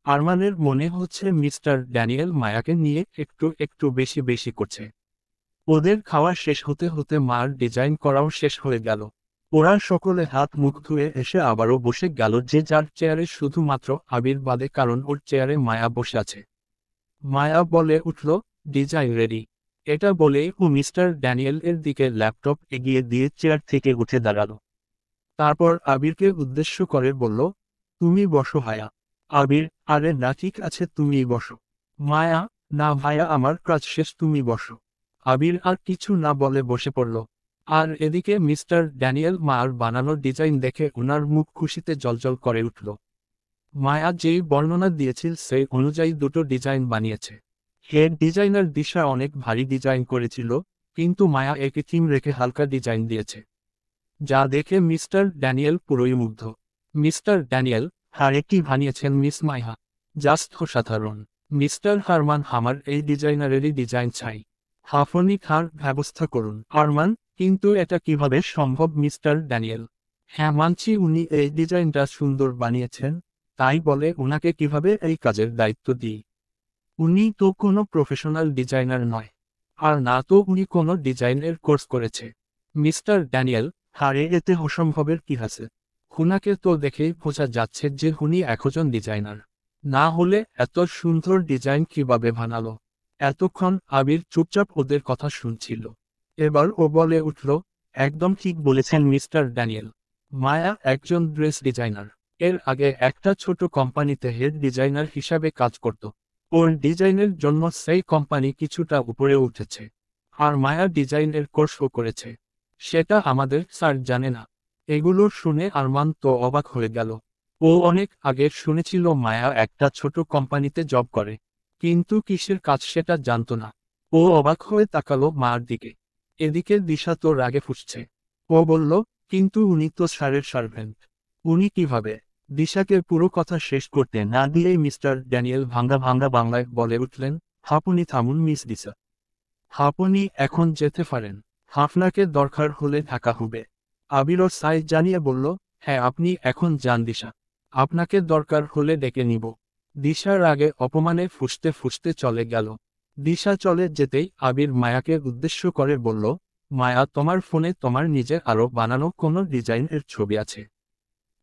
S1: আরমানের মনে হচ্ছে মিস্টার ড্যানিয়েল মায়াকে নিয়ে একটু একটু বেশি বেশি করছে। ওদের খাওয়া শেষ হতে হতে মার ডিজাইন করাও শেষ হয়ে গেল। ওরা সকলে হাত মুখ ধুয়ে এসে আবারও বসে গেল যে যার চেয়ারে, শুধুমাত্র আবির বাদে, কারণ ওর চেয়ারে মায়া বসে আছে। মায়া বলে উঠল, ডিজাইন রেডি। এটা বলেই ও মিস্টার ড্যানিয়েল এর দিকে ল্যাপটপ এগিয়ে দিয়ে চেয়ার থেকে উঠে দাঁড়ালো। তারপর আবিরকে উদ্দেশ্য করে বলল, তুমি বসো হায়া। আবির, আরে না ঠিক আছে তুমি বসো। মায়া, না ভাইয়া আমার কাজ শেষ, তুমি বসো। আবির আর কিছু না বলে বসে পড়ল। আর এদিকে মিস্টার ড্যানিয়েল মার বানানো ডিজাইন দেখে ওনার মুখ খুশিতে জ্বলজ্বল করে উঠল। মায়া যেই বর্ণনা দিয়েছিল সেই অনুযায়ী দুটো ডিজাইন বানিয়েছে। হেড ডিজাইনার দিশা অনেক ভারী ডিজাইন করেছিল, কিন্তু মায়া একই থিম রেখে হালকা ডিজাইন দিয়েছে, যা দেখে মিস্টার ড্যানিয়েল পুরোই মুগ্ধ। মিস্টার ড্যানিয়েল, আরেকটি বানিয়েছেন মিস মাইহা, জাস্ট অসাধারণ। মিস্টার হারমান, আমার এই ডিজাইনারেরই ডিজাইন চাই, আপনি খার ব্যবস্থা করুন। আরমান, কিন্তু এটা কিভাবে সম্ভব মিস্টার ড্যানিয়েল? হ্যাঁ মানছি উনি এই ডিজাইনটা সুন্দর বানিয়েছেন, তাই বলে ওনাকে কিভাবে এই কাজের দায়িত্ব দিই? উনি তো কোনো প্রফেশনাল ডিজাইনার নয়, আর না তো উনি কোনো ডিজাইনের কোর্স করেছে। মিস্টার ড্যানিয়েল, হারে এতে অসম্ভবের কি আছে? হুনাকে তো দেখেই বোঝা যাচ্ছে যে হুনি একজন ডিজাইনার, না হলে এত সুন্দর ডিজাইন কিভাবে বানালো? এতক্ষণ আবির চুপচাপ ওদের কথা শুনছিল। এবার ও বলে উঠল, একদম ঠিক বলেছেন মিস্টার ড্যানিয়েল। মায়া একজন ড্রেস ডিজাইনার, এর আগে একটা ছোট কোম্পানিতে হেড ডিজাইনার হিসাবে কাজ করত। ওর ডিজাইনের জন্য সেই কোম্পানি কিছুটা উপরে উঠেছে। আর মায়া ডিজাইনের কোর্সও করেছে, সেটা আমাদের স্যার জানে না। এগুলো শুনে আরমান তো অবাক হয়ে গেল। ও অনেক আগে শুনেছিল মায়া একটা ছোট কোম্পানিতে জব করে, কিন্তু কিসের কাজ সেটা জানতো না। ও অবাক হয়ে তাকালো মার দিকে। এদিকে দিশা তো রাগে ফুঁসছে। ও বলল, কিন্তু উনি তো স্যারের সার্ভেন্ট। উনি কিভাবে? দিশাকে পুরো কথা শেষ করতে না দিয়েই মিস্টার ড্যানিয়েল ভাঙ্গা ভাঙ্গা বাংলায় বলে উঠলেন, আপনি থামুন মিস দিশা। আপনি এখন যেতে পারেন। আপনাকে দরকার হলে থাকা হবে। আবিরও সাই জানিয়ে বলল, হ্যাঁ আপনি এখন যান দিশা। আপনাকে দরকার হলে ডেকে নিব। দিশার আগে অপমানে ফুঁসতে ফুঁসতে চলে গেল। দিশা চলে যেতেই আবির মায়াকে উদ্দেশ্য করে বলল, মায়া তোমার ফোনে তোমার নিজের আরও বানানো কোনো ডিজাইনের ছবি আছে?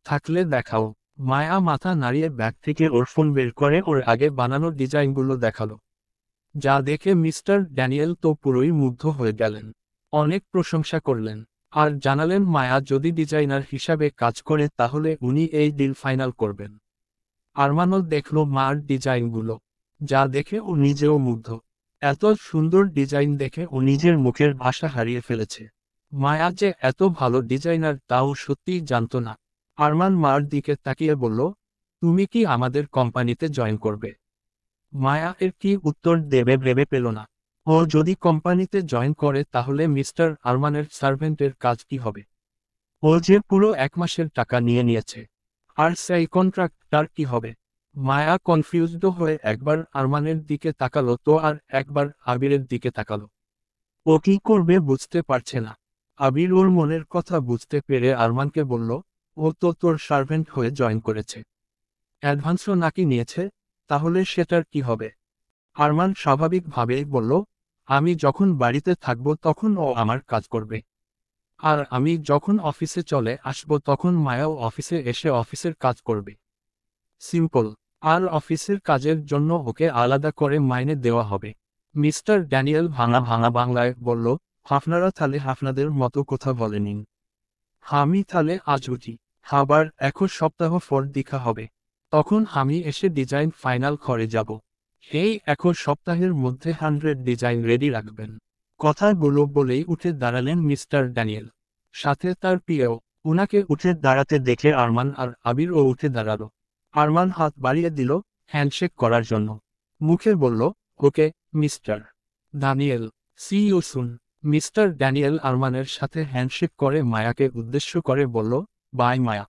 S1: থাকলে দেখাও। মায়া মাথা নাড়িয়ে ব্যাগ থেকে ওর ফোন বের করে ওর আগে বানানো ডিজাইনগুলো দেখালো। যা দেখে মিস্টার ড্যানিয়েল তো পুরোই মুগ্ধ হয়ে গেলেন। অনেক প্রশংসা করলেন। আর জানালেন মায়া যদি ডিজাইনার হিসাবে কাজ করে তাহলে উনি এই ডিল ফাইনাল করবেন। আরমানও দেখল মার ডিজাইনগুলো। যা দেখে ও নিজেও মুগ্ধ। এত সুন্দর ডিজাইন দেখে ও নিজের মুখের ভাষা হারিয়ে ফেলেছে। মায়া যে এত ভালো ডিজাইনার তাও সত্যিই জানতো না। আরমান মার দিকে তাকিয়ে বলল, তুমি কি আমাদের কোম্পানিতে জয়েন করবে? মায়া এর কি উত্তর দেবে ভেবে পেল না। ও যদি কোম্পানিতে জয়েন করে তাহলে মিস্টার আরমানের সার্ভেন্টের কাজ কি হবে? ও যে পুরো 1 মাসের টাকা নিয়ে নিয়েছে। আর সেই কন্ট্রাক্টটার কি হবে? মায়া কনফিউজড হয়ে একবার আরমানের দিকে তাকালো তো আর একবার আবিরের দিকে তাকালো। ও কি করবে বুঝতে পারছে না। আবির ওর মনের কথা বুঝতে পেরে আরমানকে বলল, ও তো তোর সার্ভেন্ট হয়ে জয়েন করেছে। অ্যাডভান্সও নাকি নিয়েছে, তাহলে সেটার কি হবে? আরমান স্বাভাবিকভাবেই বলল, আমি যখন বাড়িতে থাকব তখন ও আমার কাজ করবে। আর আমি যখন অফিসে চলে আসব তখন মায়াও অফিসে এসে অফিসের কাজ করবে। সিম্পল। আর অফিসের কাজের জন্য ওকে আলাদা করে মাইনে দেওয়া হবে। মিস্টার ড্যানিয়েল ভাঙা ভাঙা বাংলায় বলল, আপনারা তাহলে আপনাদের মতো কথা বলে নিন। আমি তাহলে আজ উঠি। আবার 1 সপ্তাহ পর দেখা হবে। তখন আমি এসে ডিজাইন ফাইনাল করে যাব। এই 1 সপ্তাহের মধ্যে 100 ডিজাইন রেডি রাখবেন। কথাগুলো বলেই উঠে দাঁড়ালেন মিস্টার ড্যানিয়েল। সাথে তার পিএও। উনাকে উঠে দাঁড়াতে দেখে আরমান আর আবিরও উঠে দাঁড়ালো। আরমান হাত বাড়িয়ে দিল হ্যান্ডশেক করার জন্য। মুখে বলল, okay mister Daniel, see you soon. Mister Daniel আরমানের সাথে হ্যান্ডশেক করে মায়াকে উদ্দেশ্য করে বলল, বাই মায়া।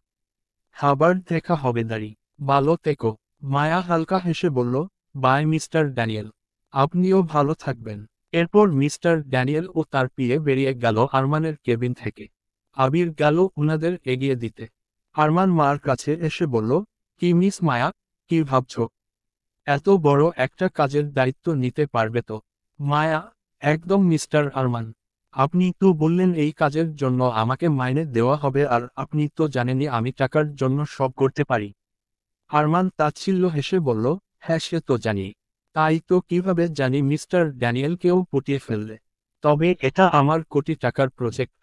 S1: আবার দেখা হবে দাঁড়ি। ভালো থেকো। মায়া হালকা হেসে বলল, বাই মিস্টার ড্যানিয়েল। আপনিও ভালো থাকবেন। এরপর মিস্টার ড্যানিয়েল ও তার পিয়ে বেরিয়ে গেল আরমানের কেবিন থেকে। আবির গেল উনাদের এগিয়ে দিতে। আরমান মার কাছে এসে বলল, কি মিস মায়া, কি ভাবছ? এত বড় একটা কাজের দায়িত্ব নিতে পারবে তো? মায়া, একদম মিস্টার আরমান। আপনি তো বললেন এই কাজের জন্য আমাকে মাইনে দেওয়া হবে আর আপনি তো জানেনই আমি টাকার জন্য সব করতে পারি। আরমান তাচ্ছিল্য হেসে বলল, হ্যাঁ সে তো জানি। তাই তো কিভাবে জানি মিস্টার ড্যানিয়েলকেও পটিয়ে ফেললে। তবে এটা আমার কোটি টাকার প্রজেক্ট।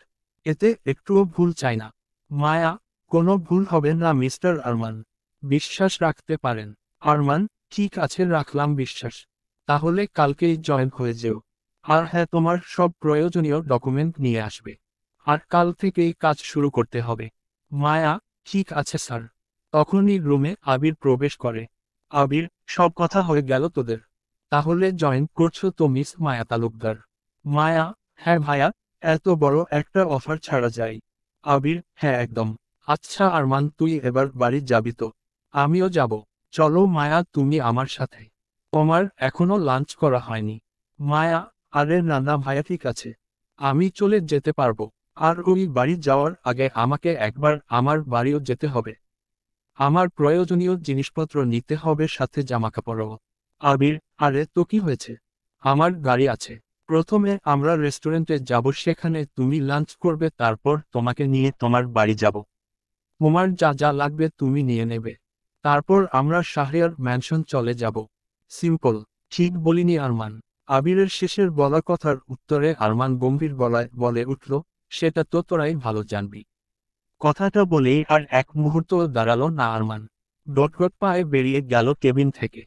S1: এতে একটুও ভুল চাই না। মায়া, কোনো ভুল হবে না মিস্টার আরমান। বিশ্বাস রাখতে পারেন। আরমান, ঠিক আছে রাখলাম বিশ্বাস। তাহলে কালকেই জয়েন হয়ে যেও। আর হ্যাঁ তোমার সব প্রয়োজনীয় ডকুমেন্ট নিয়ে আসবে। আর কাল থেকেই কাজ শুরু করতে হবে। মায়া, ঠিক আছে স্যার। তখনই রুমে আবির প্রবেশ করে। আবির, সব কথা হয়ে গেল তোদের? তাহলে জয়েন করছো তো মিস মায়া তালুকদার? মায়া, হ্যাঁ ভাইয়া, এত বড় একটা অফার ছাড়া যায়? আবির, হ্যাঁ একদম। আচ্ছা আরমান তুই এবার বাড়ি যাবি তো? আমিও যাব। চলো মায়া তুমি আমার সাথে। তোমার এখনো লাঞ্চ করা হয়নি। মায়া, আরে না না ভাইয়া ঠিক আছে। আমি চলে যেতে পারবো। আর ওই বাড়ি যাওয়ার আগে আমাকে একবার আমার বাড়িও যেতে হবে। আমার প্রয়োজনীয় জিনিসপত্র নিতে হবে সাথে জামাকাপড়ও। আবির, আরে তো কি হয়েছে? আমার গাড়ি আছে। প্রথমে আমরা রেস্টুরেন্টে যাব সেখানে তুমি লাঞ্চ করবে তারপর তোমাকে নিয়ে তোমার বাড়ি যাব। তোমার যা যা লাগবে তুমি নিয়ে নেবে। তারপর আমরা শাহরিয়ার ম্যানশন চলে যাব। সিম্পল। ঠিক বলিনি আরমান? আবিরের শেষের বলা কথার উত্তরে আরমান গম্ভীর গলায় বলে উঠল, সেটা তো তোরাই ভালো জানবি। কথাটা বলেই আর এক মুহূর্তও দাঁড়ালো না আরমান। ডটগট পায়ে বেরিয়ে গেল কেবিন থেকে।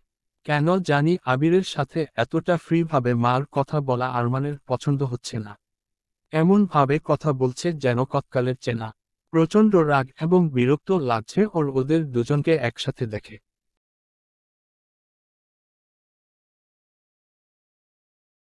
S1: কেন জানি আবিরের সাথে এতটা ফ্রিভাবে মার কথা বলা আরমানের পছন্দ হচ্ছে না। এমন ভাবে কথা বলছে যেন কতকালের চেনা। প্রচণ্ড রাগ এবং বিরক্ত লাগছে ওর ওদের দুজনকে একসাথে দেখে।